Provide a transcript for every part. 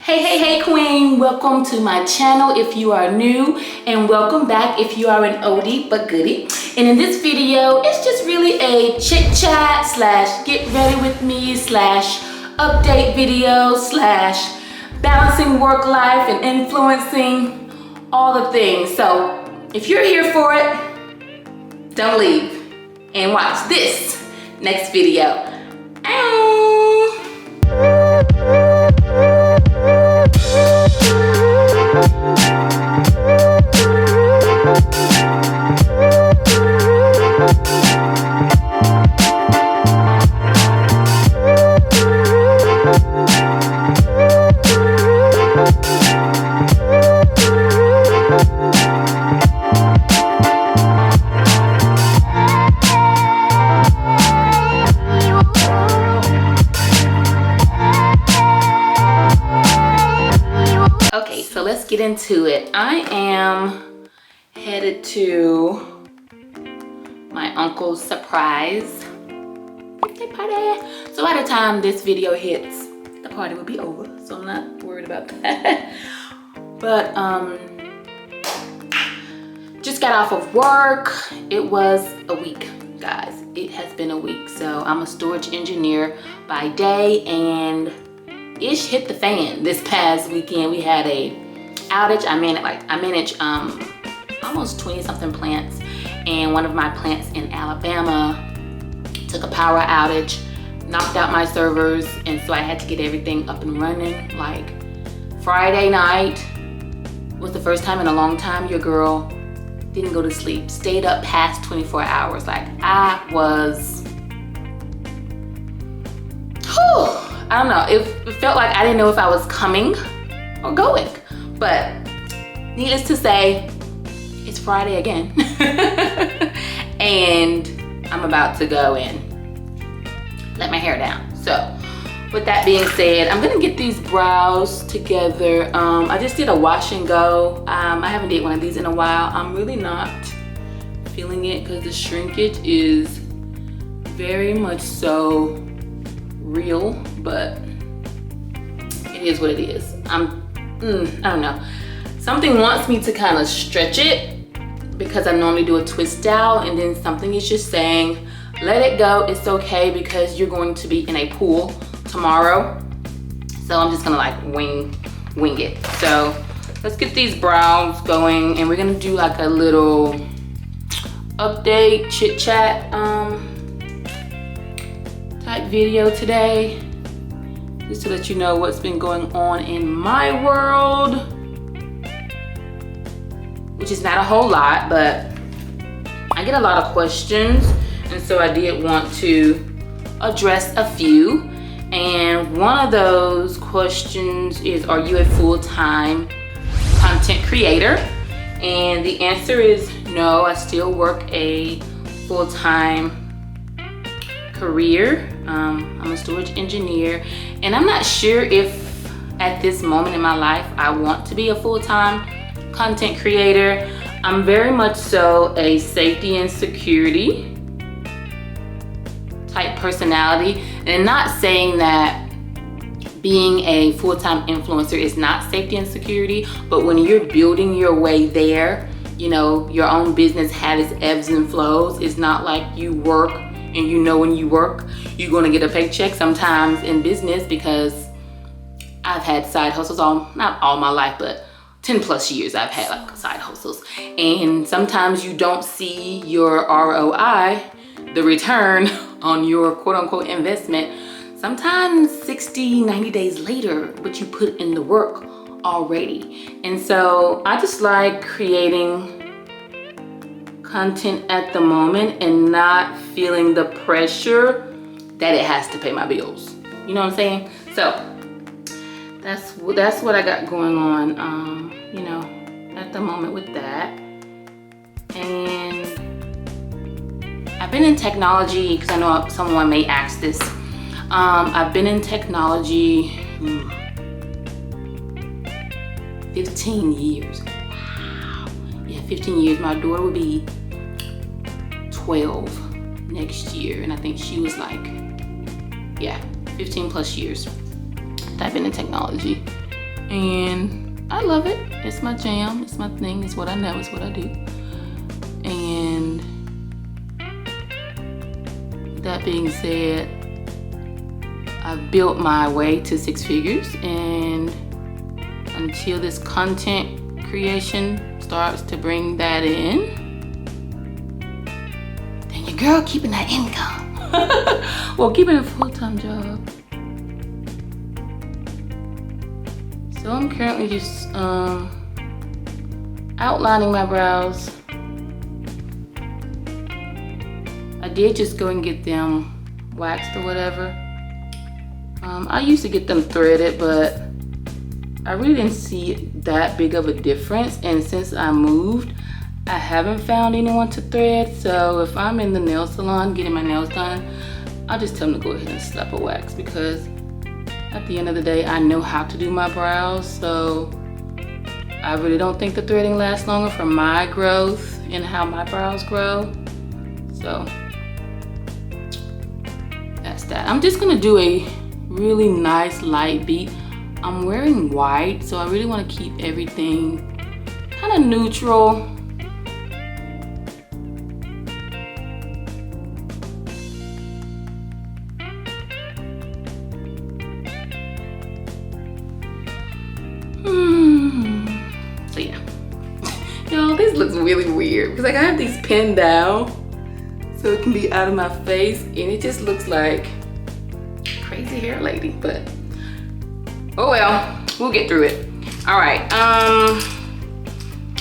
Hey queen, welcome to my channel if you are new, and welcome back if you are an oldie but goodie. And in this video, it's just really a chit chat slash get ready with me slash update video slash balancing work life and influencing all the things. So if you're here for it, don't leave and watch this next video. Okay, so let's get into it. I am headed to my uncle's surprise birthday party. So by the time this video hits, the party will be over. So I'm not worried about that. But just got off of work. It was a week, guys. It has been a week. So I'm a storage engineer by day, and ish hit the fan this past weekend. We had a outage. I manage almost 20 something plants, and one of my plants in Alabama took a power outage, knocked out my servers, and so I had to get everything up and running. Like Friday night was the first time in a long time your girl didn't go to sleep, stayed up past 24 hours. Like I was, I don't know, it felt like I didn't know if I was coming or going. But needless to say, it's Friday again. And I'm about to go and let my hair down. So with that being said, I'm gonna get these brows together. I just did a wash and go. I haven't did one of these in a while. I'm really not feeling it because the shrinkage is very much so real, but it is what it is. I don't know. Something wants me to kind of stretch it because I normally do a twist out, and then something is just saying, let it go, it's okay, because you're going to be in a pool tomorrow. So I'm just gonna like wing it. So let's get these brows going, and we're gonna do like a little update chit chat type video today, just to let you know what's been going on in my world, which is not a whole lot, but I get a lot of questions, and so I did want to address a few. And one of those questions is, are you a full-time content creator? And the answer is no. I still work a full-time career. I'm a storage engineer, and I'm not sure if at this moment in my life I want to be a full-time content creator. I'm very much so a safety and security type personality, and not saying that being a full-time influencer is not safety and security, but when you're building your way there, you know, your own business has its ebbs and flows. It's not like you work and you know when you work you're going to get a paycheck. Sometimes in business, because I've had side hustles not all my life, but 10 plus years I've had like side hustles, and sometimes you don't see your ROI, the return on your quote-unquote investment, sometimes 60-90 days later, but you put in the work already. And so I just like creating content at the moment and not feeling the pressure that it has to pay my bills. You know what I'm saying? So that's what I got going on, you know, at the moment with that. And I've been in technology, because I know someone may ask this. I've been in technology 15 years. Wow. Yeah, 15 years. My daughter will be 12 next year, and I think she was like, yeah, 15 plus years that I've been in technology. and I love it. It's my jam, it's my thing, it's what I know, it's what I do. And that being said, I've built my way to 6 figures, and until this content creation starts to bring that in, then your girl keeping that income. Well, keeping a full-time job. So I'm currently just outlining my brows. I did just go and get them waxed or whatever. I used to get them threaded, but I really didn't see that big of a difference. And since I moved, I haven't found anyone to thread. So if I'm in the nail salon getting my nails done, I'll just tell them to go ahead and slap a wax, because at the end of the day, I know how to do my brows. So I really don't think the threading lasts longer for my growth and how my brows grow. So that's that. I'm just gonna do a really nice light beat. I'm wearing white, so I really want to keep everything kind of neutral. So yeah, y'all, this looks really weird because like I have these pinned down so it can be out of my face, and it just looks like crazy hair lady, but oh well, we'll get through it. All right,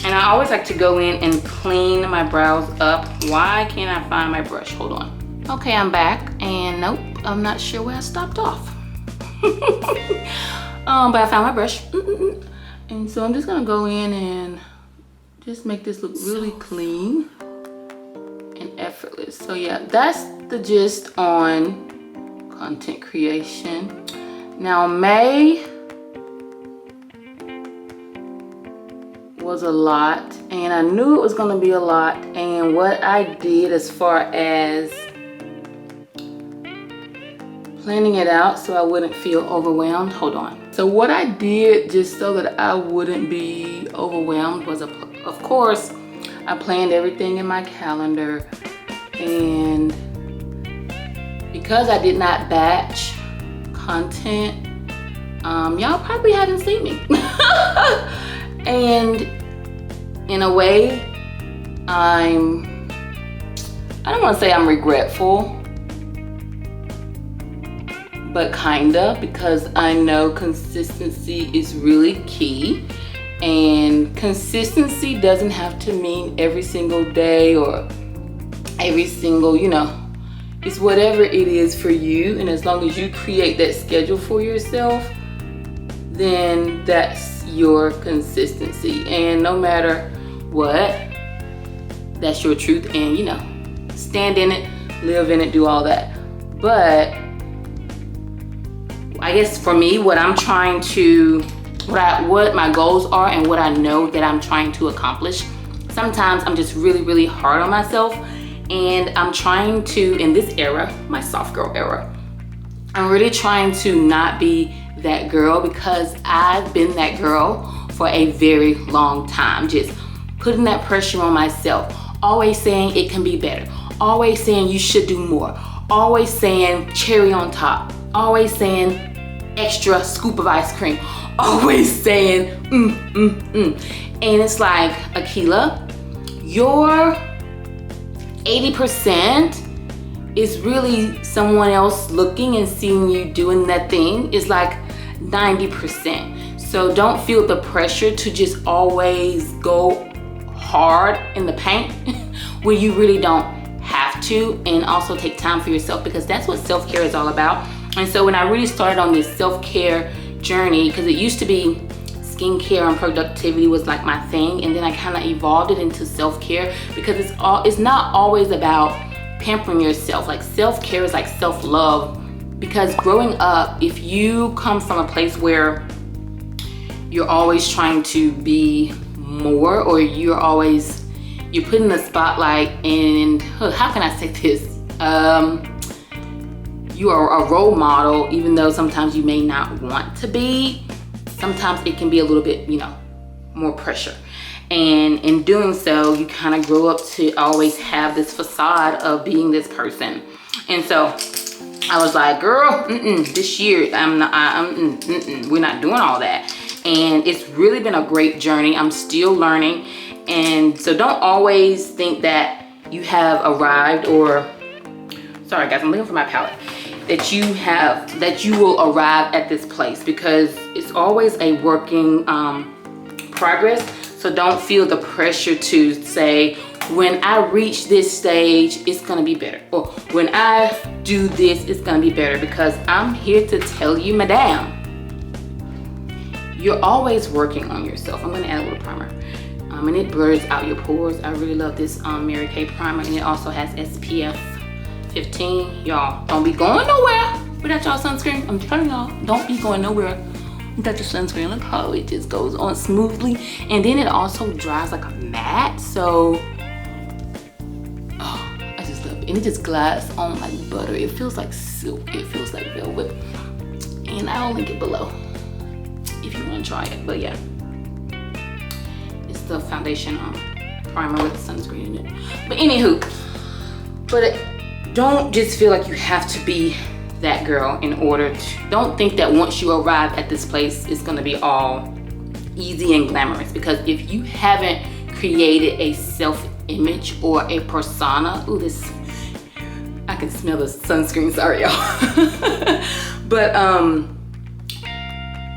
and I always like to go in and clean my brows up. Why can't I find my brush? Hold on. Okay, I'm back, and nope, I'm not sure where I stopped off. But I found my brush. And so I'm just gonna go in and just make this look really clean and effortless. So yeah, that's the gist on content creation. Now May was a lot, and I knew it was gonna be a lot, and what I did as far as planning it out so I wouldn't feel overwhelmed. Hold on. So what I did just so that I wouldn't be overwhelmed was, of course, I planned everything in my calendar, and because I did not batch content, y'all probably haven't seen me. And in a way, I don't want to say I'm regretful, but kinda, because I know consistency is really key, and consistency doesn't have to mean every single day or every single, you know, it's whatever it is for you. And as long as you create that schedule for yourself, then that's your consistency. And no matter what, that's your truth, and you know, stand in it, live in it, do all that. But I guess for me, what I'm trying to, what my goals are and what I know that I'm trying to accomplish, sometimes I'm just really, really hard on myself, and I'm trying to, in this era, my soft girl era, I'm really trying to not be that girl, because I've been that girl for a very long time, just putting that pressure on myself, always saying it can be better, always saying you should do more, always saying cherry on top, always saying extra scoop of ice cream, always saying and it's like, Akila, your 80% is really someone else looking and seeing you doing that thing is like 90%. So don't feel the pressure to just always go hard in the paint when you really don't have to, and also take time for yourself, because that's what self-care is all about. And so when I really started on this self-care journey, because it used to be skincare and productivity was like my thing, and then I kind of evolved it into self-care, because it's not always about pampering yourself. Like self-care is like self-love, because growing up, if you come from a place where you're always trying to be more, or you're put in the spotlight, and how can I say this? You are a role model, even though sometimes you may not want to be. sometimes it can be a little bit, you know, more pressure. And in doing so, you kind of grow up to always have this facade of being this person. And so I was like, girl, this year, we're not doing all that. And it's really been a great journey. I'm still learning. And so don't always think that you have arrived, or, sorry guys, I'm looking for my palette, that you will arrive at this place, because it's always a working progress. So don't feel the pressure to say, when I reach this stage, it's gonna be better. Or when I do this, it's gonna be better. Because I'm here to tell you, madam, you're always working on yourself. I'm gonna add a little primer. And it blurs out your pores. I really love this Mary Kay primer. And it also has SPF 15. Y'all, don't be going nowhere without y'all sunscreen. I'm telling y'all, don't be going nowhere without your sunscreen. Look how it just goes on smoothly. And then it also dries like a matte. So, oh, I just love it. And it just glides on like butter. It feels like silk. It feels like velvet. And I'll link it below if you want to try it. But yeah, it's the foundation primer with sunscreen in it. But anywho, don't just feel like you have to be that girl in order to, don't think that once you arrive at this place, it's gonna be all easy and glamorous. Because if you haven't created a self-image or a persona, ooh, this, I can smell the sunscreen, sorry y'all. But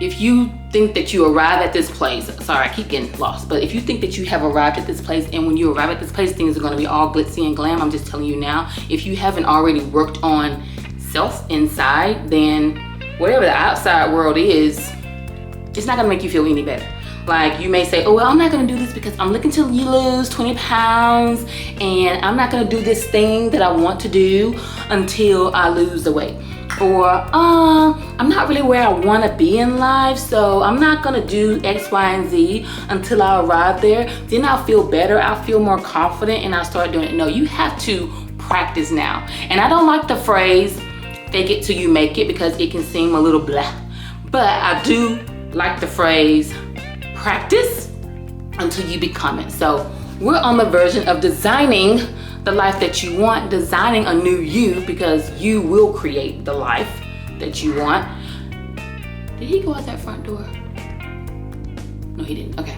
if you think that you arrive at this place, sorry, I keep getting lost, but if you think that you have arrived at this place, and when you arrive at this place, things are gonna be all glitzy and glam, I'm just telling you now, if you haven't already worked on self inside, then whatever the outside world is, it's not gonna make you feel any better. Like, you may say, oh, well, I'm not gonna do this because I'm looking to lose 20 pounds, and I'm not gonna do this thing that I want to do until I lose the weight. Or, I'm not really where I wanna be in life, so I'm not gonna do X, Y, and Z until I arrive there. Then I'll feel better, I'll feel more confident, and I'll start doing it. No, you have to practice now. And I don't like the phrase, fake it till you make it, because it can seem a little blah. But I do like the phrase, practice until you become it. So we're on the version of designing the life that you want, designing a new you, because you will create the life that you want. Did he go out that front door? No, he didn't, okay.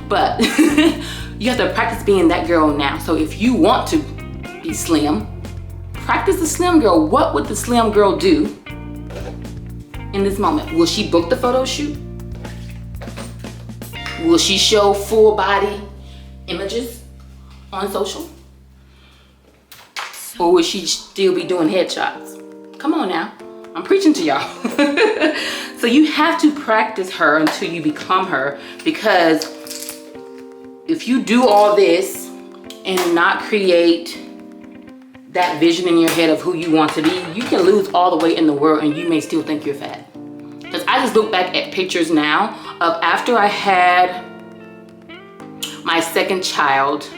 But you have to practice being that girl now. So if you want to be slim, practice the slim girl. What would the slim girl do in this moment? Will she book the photo shoot? Will she show full body images on social? Or will she still be doing headshots? Come on now, I'm preaching to y'all. So you have to practice her until you become her, because if you do all this and not create that vision in your head of who you want to be, you can lose all the weight in the world and you may still think you're fat. Because I just look back at pictures now of after I had my second child.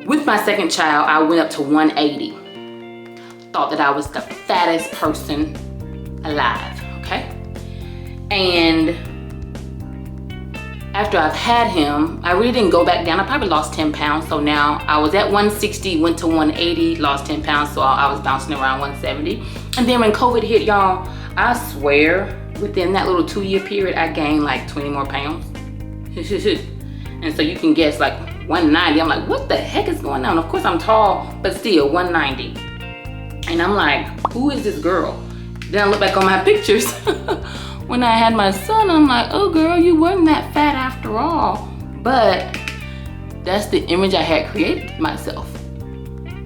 With my second child, I went up to 180. Thought that I was the fattest person alive, okay? And after I've had him, I really didn't go back down. I probably lost 10 pounds. So now I was at 160, went to 180, lost 10 pounds. So I was bouncing around 170. And then when COVID hit, y'all, I swear within that little 2-year period, I gained like 20 more pounds. And so you can guess, like 190. I'm like, what the heck is going on? Of course I'm tall, but still 190. And I'm like, who is this girl? Then I look back on my pictures when I had my son. I'm like, oh girl, you weren't that fat after all. But that's the image I had created myself.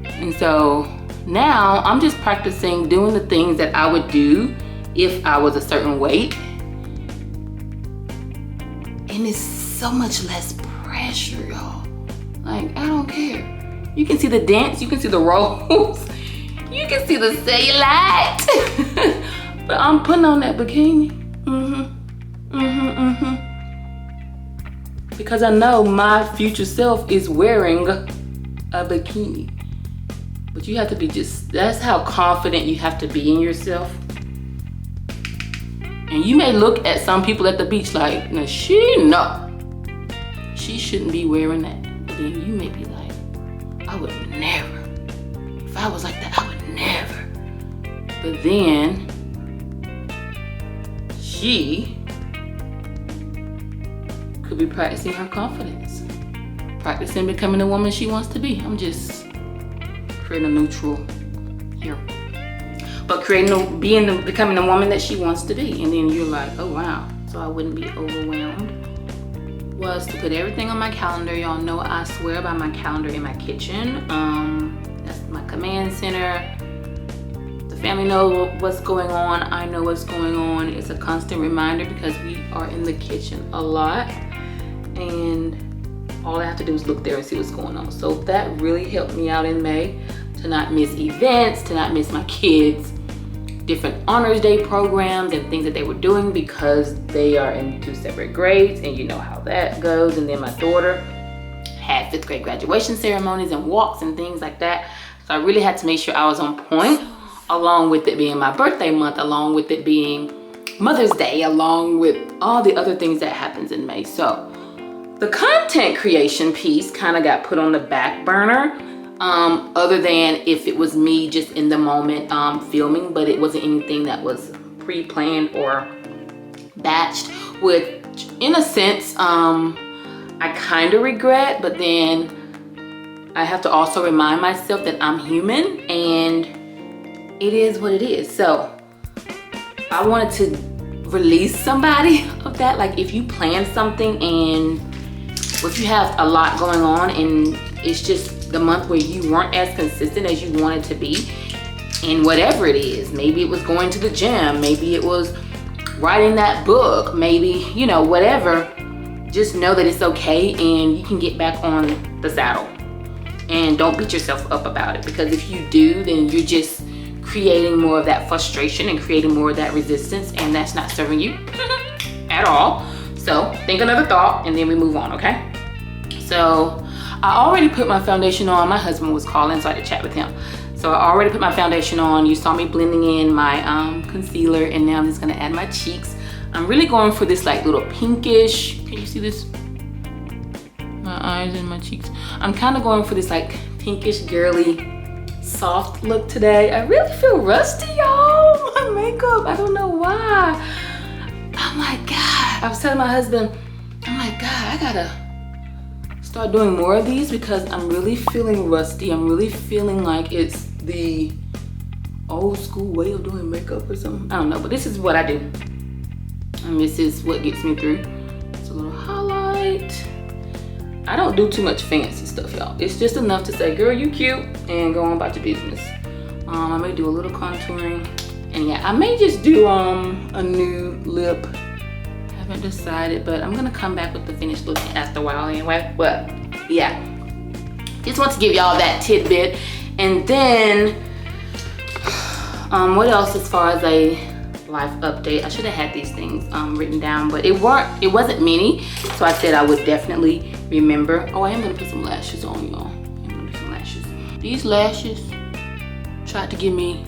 And so now I'm just practicing doing the things that I would do if I was a certain weight. And it's so much less pressure, y'all. Like, I don't care. You can see the dents, you can see the rolls, you can see the cellulite. But I'm putting on that bikini. Because I know my future self is wearing a bikini. But you have to be that's how confident you have to be in yourself. And you may look at some people at the beach like, no, she shouldn't be wearing that. But then you may be like, I would never. If I was like that, I would never. But then she could be practicing her confidence, practicing becoming the woman she wants to be. I'm just creating a neutral here. But becoming the woman that she wants to be. And then you're like, oh wow, so I wouldn't be overwhelmed. Was to put everything on my calendar. Y'all know I swear by my calendar in my kitchen. That's my command center. The family knows what's going on. I know what's going on. It's a constant reminder because we are in the kitchen a lot. And all I have to do is look there and see what's going on. So that really helped me out in May to not miss events, to not miss my kids' different honors day programs and things that they were doing because they are in 2 separate grades, and you know how that goes. And then my daughter had 5th grade graduation ceremonies and walks and things like that. So I really had to make sure I was on point, along with it being my birthday month, along with it being Mother's Day, along with all the other things that happens in May. So the content creation piece kind of got put on the back burner. Other than if it was me just in the moment filming, but it wasn't anything that was pre-planned or batched, which in a sense I kind of regret, but then I have to also remind myself that I'm human and it is what it is. So I wanted to release somebody of that. Like if you plan something and if you have a lot going on and it's just the month where you weren't as consistent as you wanted to be in whatever it is. Maybe it was going to the gym, maybe it was writing that book, maybe, you know, whatever. Just know that it's okay and you can get back on the saddle. And don't beat yourself up about it, because if you do, then you're just creating more of that frustration and creating more of that resistance, and that's not serving you at all. So think another thought and then we move on, okay? So I already put my foundation on. My husband was calling, so I had to chat with him. So I already put my foundation on. You saw me blending in my concealer, and now I'm just gonna add my cheeks. I'm really going for this like little pinkish, can you see this? My eyes and my cheeks. I'm kind of going for this like pinkish, girly, soft look today. I really feel rusty, y'all. My makeup, I don't know why. Oh my God, I was telling my husband, oh my God, I gotta start doing more of these because I'm really feeling rusty. I'm really feeling like it's the old school way of doing makeup or something. I don't know, but this is what I do. And this is what gets me through. It's a little highlight. I don't do too much fancy stuff, y'all. It's just enough to say, girl, you cute, and go on about your business. I may do a little contouring. And yeah, I may just do a nude lip. Haven't decided, but I'm gonna come back with the finished look after a while anyway. But yeah, just want to give y'all that tidbit. And then what else as far as a life update? I should have had these things written down, but it wasn't many, so I said I would definitely remember. Oh, I am gonna put some lashes on, y'all. I'm gonna do some lashes. These lashes tried to give me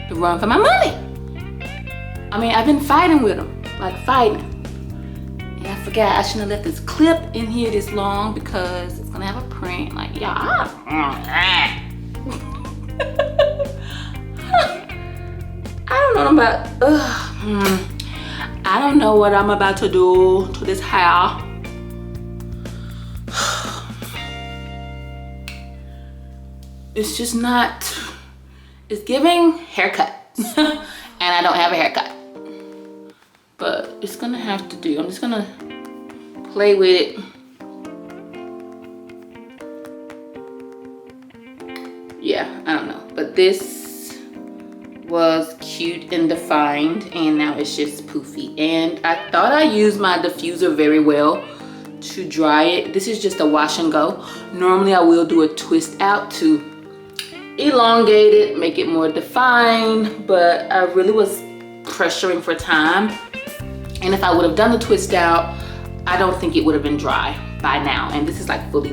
the run for my money. I mean, I've been fighting with them, like fighting. I forgot I shouldn't have left this clip in here this long because it's gonna have a print. Like, y'all, I don't know about. I don't know what I'm about to do to this hair. It's just not. It's giving haircut, and I don't have a haircut. But it's gonna have to do. I'm just gonna play with it. Yeah, I don't know. But this was cute and defined, and now it's just poofy. And I thought I used my diffuser very well to dry it. This is just a wash and go. Normally I will do a twist out to elongate it, make it more defined, but I really was pressuring for time. And if I would have done the twist out, I don't think it would have been dry by now. And this is like fully,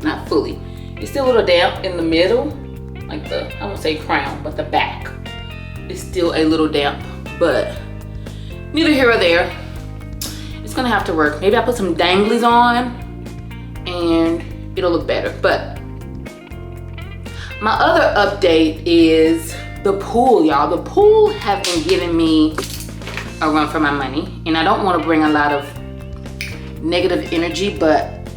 not fully. It's still a little damp in the middle, like the, I won't say crown, but the back is still a little damp. But neither here or there. It's gonna have to work. Maybe I'll put some danglies on and it'll look better. But my other update is the pool, y'all. The pool have been giving me a run for my money, and I don't want to bring a lot of negative energy, but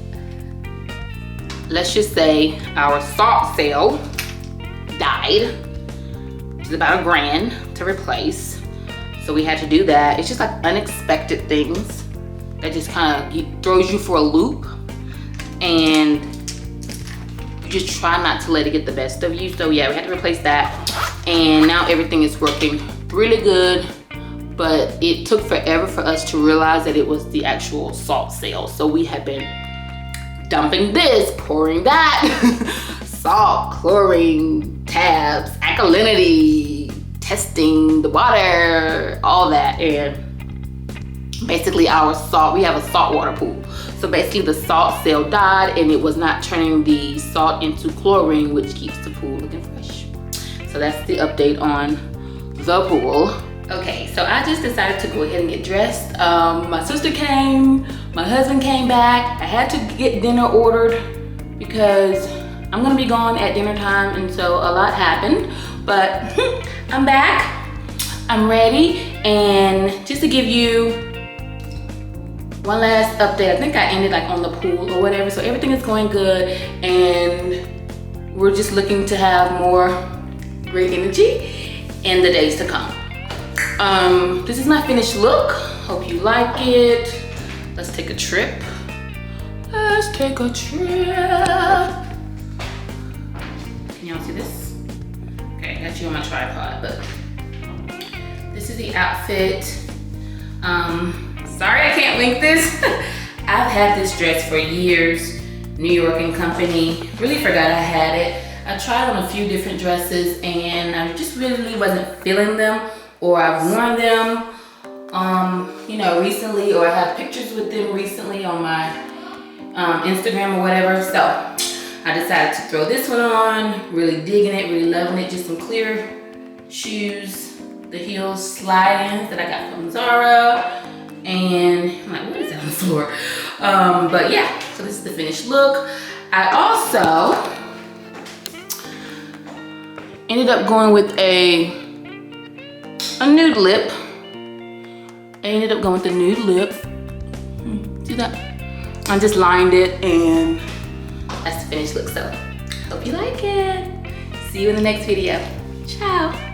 let's just say our salt sale died, which is about $1,000 to replace. So we had to do that. It's just like unexpected things that just kind of throws you for a loop, and you just try not to let it get the best of you. So yeah, we had to replace that, and now everything is working really good. But it took forever for us to realize that it was the actual salt sale. So we have been dumping this, pouring that, salt, chlorine, tabs, alkalinity, testing the water, all that. And basically our salt, we have a saltwater pool. So basically the salt cell died and it was not turning the salt into chlorine, which keeps the pool looking fresh. So that's the update on the pool. Okay, so I just decided to go ahead and get dressed. My sister came, my husband came back. I had to get dinner ordered because I'm gonna be gone at dinner time, and so a lot happened. But I'm back, I'm ready, and just to give you one last update, I think I ended like on the pool or whatever, so everything is going good, and we're just looking to have more great energy in the days to come. This is my finished look. Hope you like it. Let's take a trip. Let's take a trip. Can y'all see this? Okay, I got you on my tripod, but this is the outfit. Sorry I can't link this. I've had this dress for years. New York & Company. Really forgot I had it. I tried on a few different dresses and I just really wasn't feeling them, or I've worn them you know, recently, or I have pictures with them recently on my Instagram or whatever. So I decided to throw this one on, really digging it, really loving it. Just some clear shoes, the heels slide-ins that I got from Zara. And I'm like, what is that on the floor? But yeah, so this is the finished look. I also ended up going with a nude lip. I ended up going with the nude lip. See that? I just lined it, and that's the finished look. So hope you like it. See you in the next video. Ciao.